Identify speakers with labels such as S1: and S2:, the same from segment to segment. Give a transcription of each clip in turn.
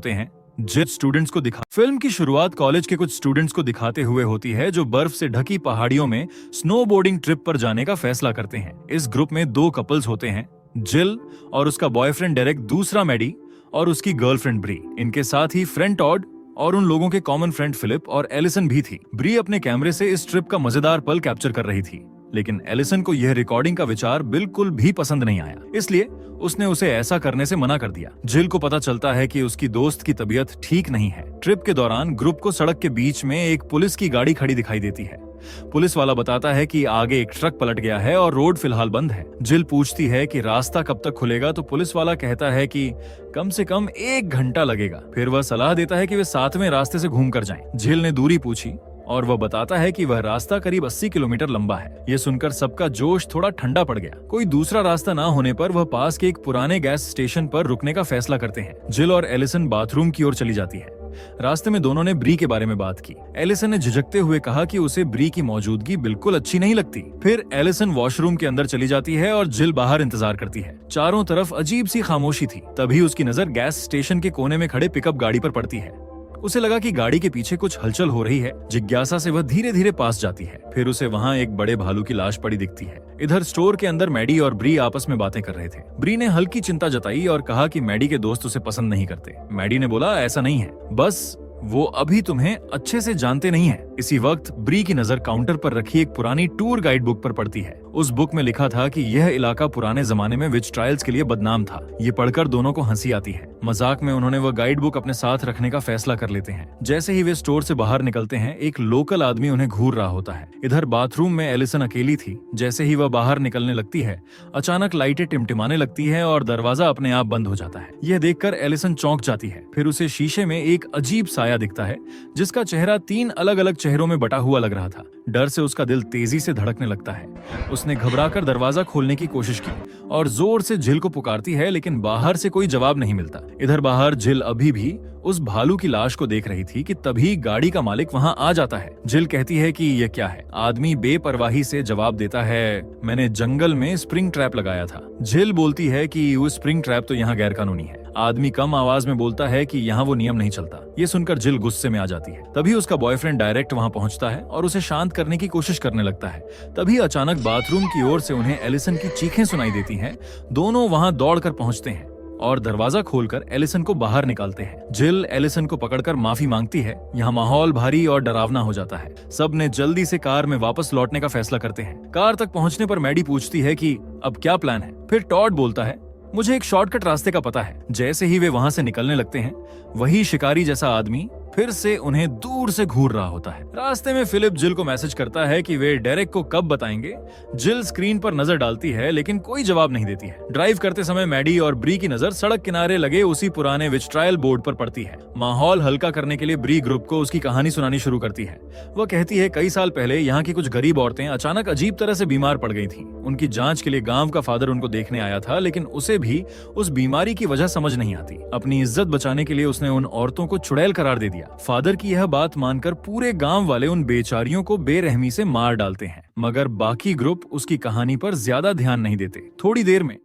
S1: होते हैं जिन स्टूडेंट्स को फिल्म की शुरुआत कॉलेज के कुछ स्टूडेंट्स को दिखाते हुए होती है जो बर्फ से ढकी पहाड़ियों में स्नोबोर्डिंग ट्रिप पर जाने का फैसला करते हैं। इस ग्रुप में 2 कपल्स होते हैं, जिल और उसका बॉयफ्रेंड डेरेक, दूसरा मैडी और उसकी गर्लफ्रेंड ब्री। इनके साथ ही फ्रेंड टॉड और उन लोगों के कॉमन फ्रेंड फिलिप और एलिसन भी थी। ब्री अपने कैमरे से इस ट्रिप का मजेदार पल कैप्चर कर रही थी, लेकिन एलिसन को यह रिकॉर्डिंग का विचार बिल्कुल भी पसंद नहीं आया, इसलिए उसने उसे ऐसा करने से मना कर दिया। जिल को पता चलता है कि उसकी दोस्त की तबीयत ठीक नहीं है। ट्रिप के दौरान ग्रुप को सड़क के बीच में एक पुलिस की गाड़ी खड़ी दिखाई देती है। पुलिस वाला बताता है कि आगे एक ट्रक पलट गया है और रोड फिलहाल बंद है। जिल पूछती है कि रास्ता कब तक खुलेगा, तो पुलिस वाला कहता है कि कम से कम 1 घंटा लगेगा। फिर वह सलाह देता है कि वे 7वें रास्ते से घूम कर जाएं। जिल ने दूरी पूछी और वह बताता है कि वह रास्ता करीब 80 किलोमीटर लंबा है। यह सुनकर सबका जोश थोड़ा ठंडा पड़ गया। कोई दूसरा रास्ता ना होने पर वह पास के एक पुराने गैस स्टेशन पर रुकने का फैसला करते हैं। जिल और एलिसन बाथरूम की ओर चली जाती है। रास्ते में दोनों ने ब्री के बारे में बात की। एलिसन ने झिझकते हुए कहा कि उसे ब्री की मौजूदगी बिल्कुल अच्छी नहीं लगती। फिर एलिसन वॉशरूम के अंदर चली जाती है और जिल बाहर इंतजार करती है। चारों तरफ अजीब सी खामोशी थी। तभी उसकी नजर गैस स्टेशन के कोने में खड़े पिकअप गाड़ी पर पड़ती है। उसे लगा कि गाड़ी के पीछे कुछ हलचल हो रही है। जिज्ञासा से वह धीरे धीरे पास जाती है। फिर उसे वहाँ एक बड़े भालू की लाश पड़ी दिखती है। इधर स्टोर के अंदर मैडी और ब्री आपस में बातें कर रहे थे। ब्री ने हल्की चिंता जताई और कहा कि मैडी के दोस्त उसे पसंद नहीं करते। मैडी ने बोला, ऐसा नहीं है, बस वो अभी तुम्हें अच्छे से जानते नहीं है। इसी वक्त ब्री की नजर काउंटर पर रखी एक पुरानी टूर गाइड बुक पर पड़ती है। उस बुक में लिखा था कि यह इलाका पुराने जमाने में विच ट्रायल्स के लिए बदनाम था। ये पढ़कर दोनों को हंसी आती है। मजाक में उन्होंने वह गाइड बुक अपने साथ रखने का फैसला कर लेते हैं। जैसे ही वे स्टोर से बाहर निकलते हैं, एक लोकल आदमी उन्हें घूर रहा होता है। इधर बाथरूम में एलिसन अकेली थी। जैसे ही वह बाहर निकलने लगती है, अचानक लाइटें टिमटिमाने लगती है और दरवाजा अपने आप बंद हो जाता है। यह देखकर एलिसन चौंक जाती है। फिर उसे शीशे में एक अजीब साया दिखता है जिसका चेहरा 3 अलग अलग चेहरों में बटा हुआ लग रहा था। डर से उसका दिल तेजी से धड़कने लगता है। उसने घबराकर दरवाजा खोलने की कोशिश की और जोर से जिल को पुकारती है, लेकिन बाहर से कोई जवाब नहीं मिलता। इधर बाहर जिल अभी भी उस भालू की लाश को देख रही थी कि तभी गाड़ी का मालिक वहां आ जाता है। जिल कहती है कि यह क्या है। आदमी बेपरवाही से जवाब देता है, मैंने जंगल में स्प्रिंग ट्रैप लगाया था। जिल बोलती है कि वो स्प्रिंग ट्रैप तो यहाँ गैरकानूनी है। आदमी कम आवाज में बोलता है कि यहाँ वो नियम नहीं चलता। ये सुनकर जिल गुस्से में आ जाती है। तभी उसका बॉयफ्रेंड डायरेक्ट वहाँ पहुँचता है और उसे शांत करने की कोशिश करने लगता है। तभी अचानक बाथरूम की ओर से उन्हें एलिसन की चीखें सुनाई देती हैं। दोनों वहाँ दौड़कर पहुँचते हैं और दरवाजा खोलकर एलिसन को बाहर निकालते हैं। जिल एलिसन को पकड़कर माफी मांगती है। यहाँ माहौल भारी और डरावना हो जाता है। सब ने जल्दी से कार में वापस लौटने का फैसला करते हैं। कार तक पहुँचने पर मैडी पूछती है कि अब क्या प्लान है। फिर टॉड बोलता है, मुझे एक शॉर्टकट रास्ते का पता है। जैसे ही वे वहां से निकलने लगते हैं, वही शिकारी जैसा आदमी फिर से उन्हें दूर से घूर रहा होता है। रास्ते में फिलिप जिल को मैसेज करता है कि वे डेरेक को कब बताएंगे। जिल स्क्रीन पर नजर डालती है, लेकिन कोई जवाब नहीं देती है। ड्राइव करते समय मैडी और ब्री की नजर सड़क किनारे लगे उसी पुराने विच ट्रायल बोर्ड पर पड़ती है। माहौल हल्का करने के लिए ब्री ग्रुप को उसकी कहानी सुनानी शुरू करती है। वह कहती है, कई साल पहले यहाँ की कुछ गरीब औरतें अचानक अजीब तरह से बीमार पड़ गई थी। उनकी जांच के लिए गांव का फादर उनको देखने आया था, लेकिन उसे भी उस बीमारी की वजह समझ नहीं आती। अपनी इज्जत बचाने के लिए उसने उन औरतों को चुड़ैल करार दे दिया। फादर की यह बात मानकर पूरे गांव वाले उन बेचारियों को बेरहमी से मार डालते हैं, मगर बाकी ग्रुप उसकी कहानी पर ज्यादा ध्यान नहीं देते। थोड़ी देर में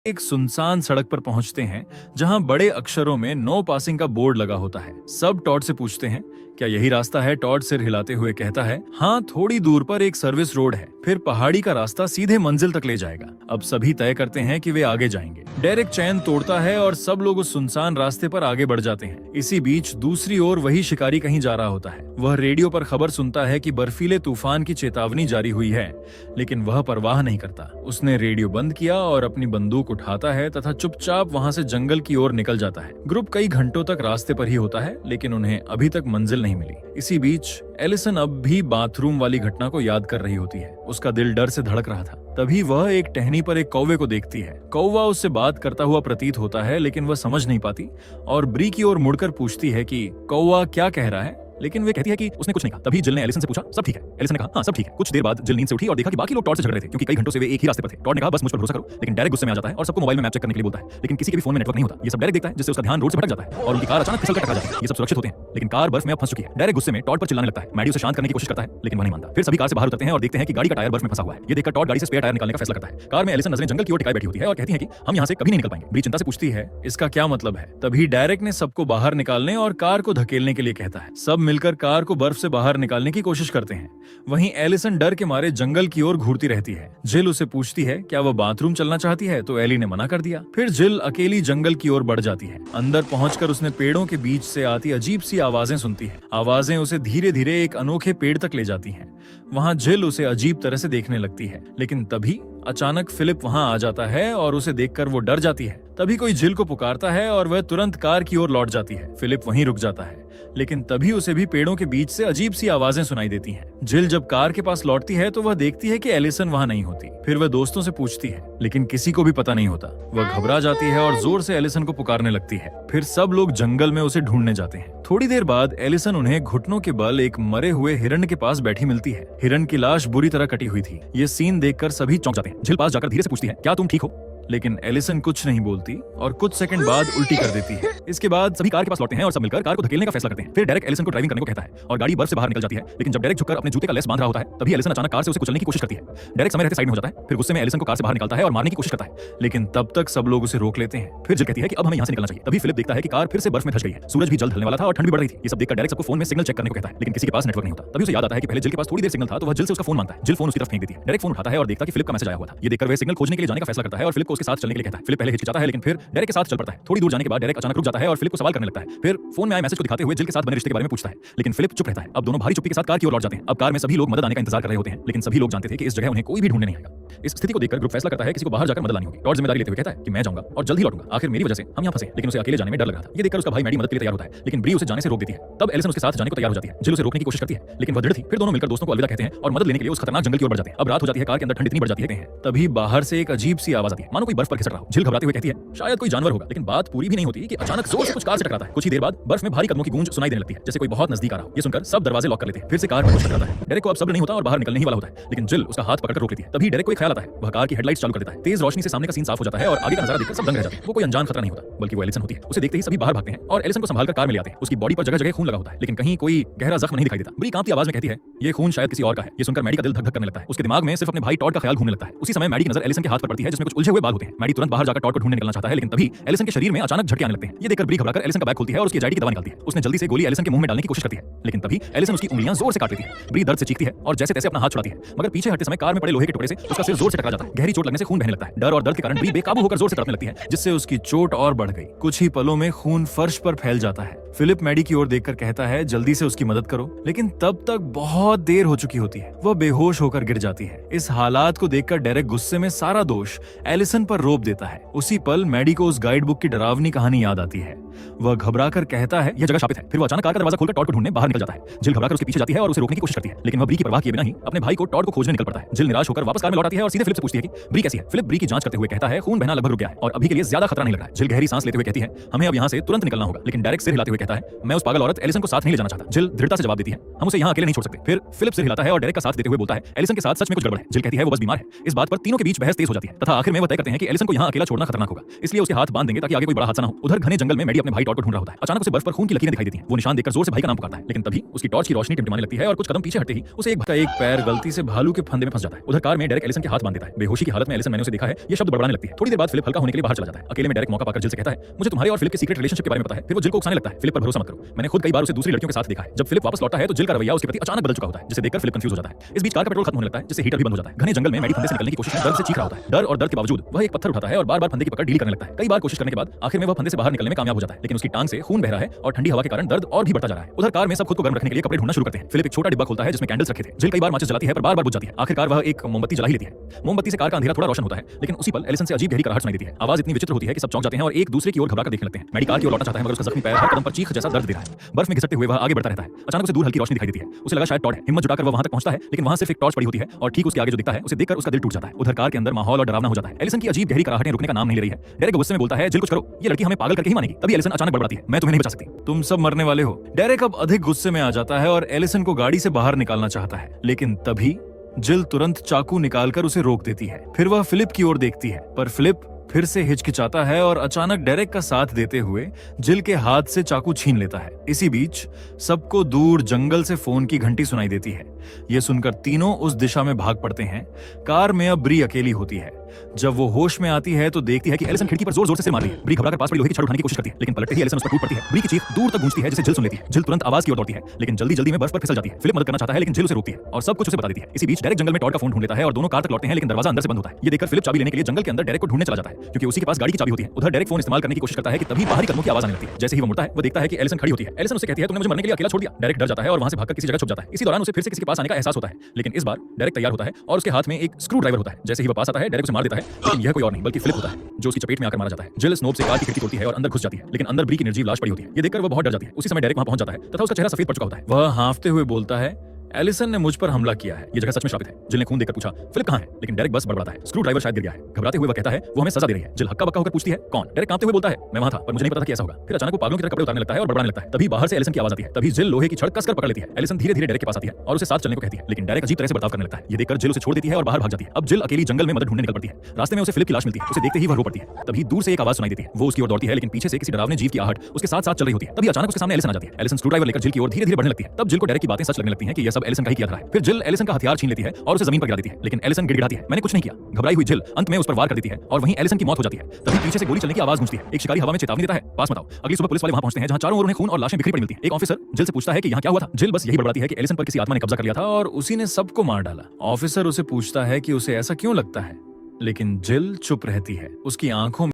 S1: एक सुनसान सड़क पर पहुंचते हैं जहां बड़े अक्षरों में नो पासिंग का बोर्ड लगा होता है। सब टॉड से पूछते हैं, क्या यही रास्ता है? टॉड सिर हिलाते हुए कहता है, हाँ, थोड़ी दूर पर एक सर्विस रोड है, फिर पहाड़ी का रास्ता सीधे मंजिल तक ले जाएगा। अब सभी तय करते हैं कि वे आगे जाएंगे। डेरेक चैन तोड़ता है और सब लोग उस सुनसान रास्ते पर आगे बढ़ जाते हैं। इसी बीच दूसरी ओर वही शिकारी कहीं जा रहा होता है। वह रेडियो पर खबर सुनता है कि बर्फीले तूफान की चेतावनी जारी हुई है, लेकिन वह परवाह नहीं करता। उसने रेडियो बंद किया और अपनी बंदूक उठाता है तथा चुपचाप वहां से जंगल की ओर निकल जाता है। ग्रुप कई घंटों तक रास्ते पर ही होता है, लेकिन उन्हें अभी तक मंजिल नहीं मिली। इसी बीच एलिसन अब भी बाथरूम वाली घटना को याद कर रही होती है। उसका दिल डर से धड़क रहा था। तभी वह एक टहनी पर एक कौवे को देखती है। कौवा उससे बात करता हुआ प्रतीत होता है, लेकिन वह समझ नहीं पाती और ब्री की ओर मुड़कर पूछती है कि कौवा क्या कह रहा है। लेकिन वे कहती है कि उसने कुछ नहीं कहा। तभी जिल ने एलिसन से पूछा, सब ठीक है? एलिसन ने कहा, हाँ सब ठीक है। कुछ देर बाद जिल नींद से उठी और देखा कि बाकी लोग टॉड से झगड़ रहे थे, क्योंकि कई घंटों से वे एक ही रास्ते पर थे। टॉड ने कहा, बस मुझ पर भरोसा करो। लेकिन डेरेक गुस्से में आ जाता है और सबको मोबाइल में मैप चेक करने के लिए बोलता है, लेकिन किसी के भी फोन में नेटवर्क नहीं होता। ये सब डेरेक देखता है, जिससे उसका ध्यान रोड से भटक जाता है और उनकी कार अचानक फिसल कर टकरा जाती है। ये सब सुरक्षित होते हैं, लेकिन कार बर्फ में अब फंस चुकी है। डेरेक गुस्से में टॉड पर चिल्लाने लगता है। मैडी उसे शांत करने की कोशिश करता है, लेकिन वह नहीं मानता। फिर सभी कार से बाहर उतरते हैं और देखते हैं कि गाड़ी का टायर बर्फ में फंसा हुआ है। ये देखकर टॉड गाड़ी से स्पेयर टायर निकालने का फैसला करता है। कार में एलिसन नजरें जंगल की ओर टिकाई बैठी होती है और कहती है कि हम यहाँ से कभी नहीं निकल पाएंगे। ब्री चिंता से पूछती है, इसका क्या मतलब है? तभी डेरेक ने सबको बाहर निकालने और कार को धकेलने के लिए कहता है। सब मिलकर कार को बर्फ से बाहर निकालने की कोशिश करते हैं। वहीं एलिसन डर के मारे जंगल की ओर घूरती रहती है। जिल उसे पूछती है क्या वह बाथरूम चलना चाहती है, तो एली ने मना कर दिया। फिर जिल अकेली जंगल की ओर बढ़ जाती है। अंदर पहुंचकर उसने पेड़ों के बीच से आती अजीब सी आवाजें सुनती है। आवाजें उसे धीरे धीरे एक अनोखे पेड़ तक ले जाती हैं। वहां जिल उसे अजीब तरह से देखने लगती है, लेकिन तभी अचानक फिलिप वहां आ जाता है और उसे देखकर वो डर जाती है। तभी कोई जिल को पुकारता है और वह तुरंत कार की ओर लौट जाती है। फिलिप वहीं रुक जाता है, लेकिन तभी उसे भी पेड़ों के बीच से अजीब सी आवाजें सुनाई देती हैं। जिल जब कार के पास लौटती है तो वह देखती है कि एलिसन वहां नहीं होती। फिर वह दोस्तों से पूछती है, लेकिन किसी को भी पता नहीं होता। वह घबरा जाती है और जोर से एलिसन को पुकारने लगती है। फिर सब लोग जंगल में उसे ढूंढने जाते हैं। थोड़ी देर बाद एलिसन उन्हें घुटनों के बल एक मरे हुए हिरण के पास बैठी मिलती है। हिरण की लाश बुरी तरह कटी हुई थी। ये सीन देखकर सभी चौंक जाते हैं। जिल पास जाकर धीरे से पूछती है, क्या तुम ठीक हो? लेकिन एलिसन कुछ नहीं बोलती और कुछ सेकंड बाद उल्टी कर देती है। इसके बाद सभी कार के पास लौटते हैं और सब मिलकर कार को धकेलने का फैसला करते हैं। फिर डेरेक एलिसन को ड्राइविंग करने को कहता है और गाड़ी बर्फ से बाहर निकल जाती है। लेकिन जब डेरेक झुककर अपने जूते का लेस बांध रहा होता है, तभी एलिसन अचानक कार से उसे कुचलने की कोशिश करती है। डेरेक समय रहते साइड में हो जाता है। फिर गुस्से में एलिसन को कार से बाहर निकालता है और मारने की कोशिश करता है, लेकिन तब तक सब लोग उसे रोक लेते हैं। फिर जिल कहती है कि अब हमें यहाँ से निकलना चाहिए। तभी फिलिप देखता है कि कार फिर से बर्फ में धंस गई है। सूरज भी जल्द ढलने वाला था और ठंड भी बढ़ रही थी। ये सब देखकर डेरेक सबको फोन में सिग्नल चेक करने को कहता है, लेकिन किसी के पास नेटवर्क नहीं होता। तभी उसे याद आता है कि पहले जिल के पास थोड़ी देर सिग्नल था, तो वह जिल से उसका फोन मांगता है। जिल फोन उसकी तरफ फेंक देती है। डेरेक फोन उठाता है और देखता है कि फिलिप का मैसेज आया हुआ था। ये देखकर वह सिग्नल खोजने के लिए जाने का फैसला करता है और फिलिप को उसके साथ चलने के लिए कहता है। फिलिप पहले हिचकिचाता है, लेकिन फिर डेरेक के साथ चल पड़ता है। थोड़ी दूर जाने के बाद डेरेक अचानक रुक जाता है और फिलिप को सवाल करने लगता है। फिर फोन में आए मैसेज को दिखाते हुए जिल के साथ बने रिश्ते के बारे में पूछता है, लेकिन फिलिप चुप रहता है। अब दोनों भारी चुप्पी के साथ कार की ओर लौट जाते हैं। अब कार में सभी लोग मदद आने का इंतजार कर रहे होते हैं, लेकिन सभी लोग जानते थे कि इस जगह उन्हें कोई भी ढूंढने नहीं आएगा। इस स्थिति को देखकर ग्रुप फैसला करता है किसी को बाहर जाकर मदद लानी होगी। टॉड जिम्मेदारी लेते हुए कहता है कि मैं जाऊंगा और जल्द ही लौटूंगा। आखिर मेरी वजह से हम यहाँ फंसे, लेकिन उसे अकेले जाने में डर लग रहा था। ये देखकर उसका भाई मैडी मदद के लिए तैयार होता है, लेकिन ब्री उसे जाने से रोक देती है। तब एलिसन उसके साथ जाने को तैयार हो जाती है। जिल उसे रोकने की कोशिश करती है, लेकिन वह दृढ़ थी। फिर दोनों मिलकर दोस्तों को अलविदा कहते हैं और मदद लेने के लिए उस खतरनाक जंगल की ओर बढ़ जाते हैं। अब रात हो जाती है। कार के अंदर ठंड इतनी बढ़ जाती है। तभी बाहर से एक अजीब सी आवाज आती है, मानो कोई बर्फ पर खिसक रहा हो। जिल घबराते हुए कहती है शायद कोई जानवर होगा, लेकिन बात पूरी भी नहीं होती कि अचानक जोर से कुछ कार से टकराता है। कुछ ही देर बाद बर्फ में भारी कदमों की गूंज सुनाई देने लगती है, जैसे कोई बहुत नजदीक आ रहा हो। ये सुनकर सब दरवाजे लॉक कर लेते हैं। फिर से कार में कुछ टकराता है। डेरेक को अब सब्र नहीं होता और बाहर निकलने ही वाला होता है, लेकिन जिल उसका हाथ पकड़कर रोक लेती है। तभी डेरेक को एक ख्याल आता है। वह कार की हेडलाइट्स चालू कर देता है। तेज रोशनी से सामने का सीन साफ हो जाता है और आगे का नजारा देखकर सब दंग रह जाते हैं। वो कोई अनजान खतरा नहीं होता, बल्कि वो एलिसन होती है। उसे देखते ही सभी बाहर भागते हैं और एलिसन को संभालकर कार में ले आते हैं। उसकी बॉडी पर जगह जगह खून लगा होता है, लेकिन कहीं कोई गहरा जख्म नहीं दिखाई देता। बड़ी कांपती आवाज में कहती है ये खून शायद किसी और का है। ये सुनकर मैडी का दिल धक धक करने लगता है। उसके दिमाग में सिर्फ अपने भाई टॉड का ख्याल घूमने लगता है। उसी समय मैडी की नजर एलिसन के हाथ पर पड़ती है, जिसमें कुछ उलझे हुए बाल होते हैं। मैडी तुरंत बाहर जाकर टॉड को ढूंढने निकलना चाहता है, लेकिन तभी एलिसन के शरीर में अचानक झटके आने लगते हैं। ये देखकर ब्री घबराकर एलिसन का बैग खोलती है और उसकी एंजाइटी की दवा निकालती है। उसने जल्दी से गोली एलिसन के मुंह में डालने की कोशिश करती है, लेकिन तभी एलिसन उसकी उंगलियां जोर से काट लेती है। ब्री दर्द से चीखती है और जैसे तैसे अपना हाथ छुड़ाती है, मगर पीछे हटते समय कार में पड़े लोहे के टुकड़े से उसका सिर जोर से टकरा जाता है। गहरी चोट लगने से खून बहने लगता है। डर और दर्द के कारण ब्री बेकाबू होकर जोर से तड़पने लगती है, जिससे उसकी चोट और बढ़ गई। कुछ ही पलों में खून फर्श पर फैल जाता है। फिलिप मैडी की ओर देखकर कहता है जल्दी से उसकी मदद करो, लेकिन तब तक बहुत देर हो चुकी होती है। वह बेहोश होकर गिर जाती है। इस हालात को देखकर डेरेक गुस्से में सारा दोष एलिसन पर रोप देता है। उसी पल मैडी को उस गाइड बुक की डरावनी कहानी याद आती है। वह घबराकर कहता है यह जगह शापित है। फिर वह अचानक कार का दरवाजा खोलकर टॉड को ढूंढने बाहर निकल जाता है। जिल घबराकर उसके पीछे जाती है और उसे रोकने की कोशिश करती है, लेकिन वह ब्री की परवाह किए बिना ही अपने भाई को टॉड को खोजने निकल पड़ता है। जिल निराश होकर वापस कार में लौट आती है और सीधे फिलिप से पूछती है कि ब्री कैसी है। फिलिप ब्री की जांच करते हुए कहता है खून बहना लगभग रुक गया है और अभी के लिए ज्यादा खतरा नहीं लग रहा है। जिल गहरी सांस लेते हुए कहती है हमें अब यहाँ से तुरंत निकलना होगा, लेकिन डेरेक सिर हिलाते हुए कहता है मैं उस पागल औरत एलिसन को साथ नहीं ले जाना चाहता। जिल दृढ़ता से जवाब देती है हम उसे यहाँ अकेले नहीं छोड़ सकते। फिर फिलिप सिर हिलाता है और डेरेक का साथ देते हुए बोलता है एलिसन के साथ सच में कुछ गड़बड़ है। जिल कहती है वो बस बीमार है। इस बात पर तीनों के बीच बहस तेज हो जाती है तथा आखिर में वो तय करते हैं कि एलिसन को यहाँ अकेला छोड़ना खतरनाक होगा, इसलिए उसके हाथ बांध देंगे ताकि आगे कोई बड़ा हादसा ना हो। उधर घने जंगल में मैडी अपने भाई टॉड को ढूंढ रहा होता है। अचानक उसे बर्फ पर खून की लकीरें दिखाई देती हैं। वो निशान देखकर जोर से भाई का नाम पुकारता है, लेकिन तभी उसकी टॉर्च की रोशनी टिमटिमाने लगती है और कुछ कदम पीछे हटते ही उसे एक पैर गलती से भालू के फंदे में फंस जाता है। उधर कार में डेरेक एलिसन के हाथ बांध देता है। बेहोशी की हालत में एलिसन मैंने उसे देखा है ये शब्द बड़बड़ाने लगती है। थोड़ी देर बाद फिलिप हल्का होने के लिए बाहर चला जाता है। अकेले में डेरेक मौका पाकर जिल से कहता है मुझे तुम्हारे और फिलिप के सीक्रेट रिलेशनशिप के बारे में पता है। फिर वो जिल को उकसाने लगता है फिलिप पर भरोसा मत करो, मैंने खुद कई बार उसे दूसरी लड़कियों के साथ देखा है। जब फिलिप वापस लौटता है तो जिल का रवैया उसके प्रति अचानक बदल चुका होता है, जिसे देखकर फिलिप कंफ्यूज हो जाता है। इस बीच कार का पेट्रोल खत्म होने लगता है, जिससे हीटर भी बंद हो जाता है। घने जंगल में मैडी फंदे से निकलने की कोशिश में दर्द से चीख रहा होता है। डर और दर्द के बावजूद वह एक पत्थर उठाता है और बार-बार फंदे की पकड़ ढीली करने लगता है। कई बार कोशिश करने के बाद आखिर में वह फंदे से बाहर निकलने में कामयाब हो जाता है, लेकिन उसकी टांग से खून बह रहा है और ठंडी हवा के कारण दर्द और भी बढ़ता जा रहा है। उधर कार में सब खुद को गर्म रखने के लिए कपड़े ढूंढना शुरू करते हैं। फिलिप एक छोटा डिब्बा खोलता है जिसमें कैंडल्स रखे थे। जिल कई बार माचिस जलाती है पर बार-बार बुझ जाती है। आखिरकार वह एक मोमबत्ती जला ही लेती है। मोमबत्ती से कार का अंधेरा थोड़ा रोशन होता है, लेकिन उसी पल एलिसन से अजीब गहरी कराहट सुनाई देती है। आवाज इतनी विचित्र होती है कि सब चौंक जाते हैं और एक दूसरे की ओर घबराकर देखने लगते हैं। मैडी कार की ओर लौटना चाहता है, मगर उसका जख्मी पैर हर कदम पर चीख जैसा दर्द दे रहा है। बर्फ में घिसटते हुए वह आगे बढ़ता रहता है। अचानक उसे दूर हल्की रोशनी दिखाई देती है। उसे लगा शायद टॉड है। हिम्मत जुटाकर वह वहां तक पहुंचता है, लेकिन वहां सिर्फ एक टॉर्च पड़ी होती है और ठीक उसके आगे जो दिखता है उसे देखकर उसका दिल टूट जाता है। उधर कार के अंदर माहौल और डरावना हो जाता है। एलिसन की अजीब गहरी कराहटें रुकने का नाम नहीं ले रही है। डेरेक गुस्से में बोलता है, जिल कुछ करो, ये लड़की हमें पागल करके ही मानेगी। तभी एलिसन अचानक बड़बड़ाती है, मैं तुम्हें नहीं बचा सकती, तुम सब मरने वाले हो। डेरेक अब अधिक गुस्से में आ जाता है और एलिसन को गाड़ी से बाहर निकालना चाहता है, लेकिन तभी जिल तुरंत चाकू निकालकर उसे रोक देती है। फिर वह फिलिप की ओर देखती है, पर फिलिप फिर से हिचकिचाता है और अचानक डेरेक का साथ देते हुए जिल के हाथ से चाकू छीन लेता है। इसी बीच सबको दूर जंगल से फोन की घंटी सुनाई देती है। यह सुनकर तीनों उस दिशा में भाग पड़ते हैं। कार में अब ब्री अकेली होती है। जब वो होश में आती है तो देखती है कि एलिसन खिड़की पर जोर-जोर से सिर मार रही है। ब्री घबराकर पास पड़ी लोहे की छड़ उठाने की कोशिश करती है, लेकिन पलटते ही एलिसन उस पर टूट पड़ती है। ब्री की चीख दूर तक गूंजती है, जिसे जिल सुन लेती है। जिल तुरंत आवाज की ओर दौड़ती है, लेकिन जल्दी-जल्दी में बर्फ पर फिसल जाती है। फिलिप मदद करना चाहता है, लेकिन जिल उसे रोकती है और सब कुछ उसे बता देती है। इसी बीच डेरेक जंगल में टॉड का फोन ढूंढ लेता है और दोनों कार तक लौटते हैं, लेकिन दरवाजा अंदर से बंद होता है। ये देखकर फिलिप चाबी लेने के लिए जंगल के अंदर डेरेक को ढूंढने चला जाता है, क्योंकि उसी के पास गाड़ी की चाबी होती है। उधर डेरेक फोन इस्तेमाल करने की कोशिश करता है कि तभी बाहरी कदमों की आवाज आने लगती है। जैसे ही वो मुड़ता है, वो देखता है कि एलिसन खड़ी होती है। एलिसन उसे कहती है, तुमने मुझे मरने के लिए अकेला छोड़ दिया। डेरेक डर जाता है और वहां से भागकर किसी जगह छुप जाता है। इसी दौरान उसे फिर से किसी के पास आने का एहसास होता है, लेकिन इस बार डेरेक तैयार होता है और उसके हाथ में एक स्क्रू ड्राइवर होता है। जैसे ही वो पास आता है, डेरेक उसे मार देता है, लेकिन यह कोई और नहीं बल्कि फिलिप होता है, जो उसकी चपेट में आकर मारा जाता है। जिल स्नोब से कार की खिड़की तोड़ती है और अंदर घुस जाती है, लेकिन अंदर ब्री की निर्जीव लाश पड़ी होती है। ये देखकर वो बहुत डर जाती है। उसी समय डेरेक वहां पहुंच जाता है तथा उसका चेहरा सफेद पड़ चुका होता है। वह हांफते हुए बोलता है, एलिसन ने मुझ पर हमला किया है। ये जगह सच में श्रापित है। जिल ने खून देखकर पूछा, फिलिप कहां है? लेकिन डेरेक बस बड़बड़ाता है, स्क्रू ड्राइवर शायद गिर गया है। घबराते हुए वह कहता है, वो हमें सजा दे रही है। जिल हक्का बक्का होकर पूछती है, कौन? डेरेक कांपते हुए बोलता है, मैं वहां था, पर मुझे नहीं पता था कि ऐसा होगा। फिर अचानक वो पागलों की तरह कपड़े उतारने लगता है और बड़बड़ाने लगता है। तभी बाहर से एलिसन की आवाज आती है। तभी जिल लोहे की छड़ कसकर पकड़ लेती है। एलिसन धीरे-धीरे डेरेक के पास आती है और उसे साथ चलने को कहती है, लेकिन डेरेक अजीब तरह से बर्ताव करने लगता है। ये देखकर जिल उसे छोड़ देती है और बाहर भाग जाती है। अब जिल अकेली जंगल में मदद ढूंढने निकल पड़ती है। रास्ते में उसे फिलिप की लाश मिलती है। उसे देखते ही वह रो पड़ती है। तभी दूर से एक आवाज सुनाई देती है। वो उसकी ओर दौड़ती है, लेकिन पीछे से किसी डरावने जीव की आहट उसके साथ-साथ चल रही होती है। तभी अचानक उसके सामने एलिसन आ जाती है। एलिसन स्क्रू ड्राइवर लेकर जिल की ओर धीरे-धीरे बढ़ने लगती है। तब जिल को डेरेक की बातें सच लगने लगती हैं कि यह सब एलिसन का ही किया था। फिर जिल एलिसन का हथियार छीन लेती है और उसे जमीन पर गिरा देती है, लेकिन एलिसन गिड़गिड़ाती है, मैंने कुछ नहीं किया। घबराई हुई जिल अंत में उस पर वार कर देती है और वहीं एलिसन की मौत हो जाती है। तभी पीछे से गोली चलने की आवाज गूंजती है। एक शिकारी हवा में चेतावनी देता है, पास मत आओ। अगली सुबह पुलिस वाले वहां पहुंचते हैं, जहां चारों ओर उन्हें खून और लाशें बिखरी पड़ी मिलती हैं। एक ऑफिसर जिल से पूछता है कि यहाँ क्या हुआ था। जिल बस यही बड़बड़ाती है कि एलिसन पर किसी आत्मा ने कब्जा कर लिया था और उसी ने सबको मार डाला। ऑफिसर उसे पूछता है कि उसे ऐसा क्यों लगता है, लेकिन जिल चुप रहती है। उसकी आंखों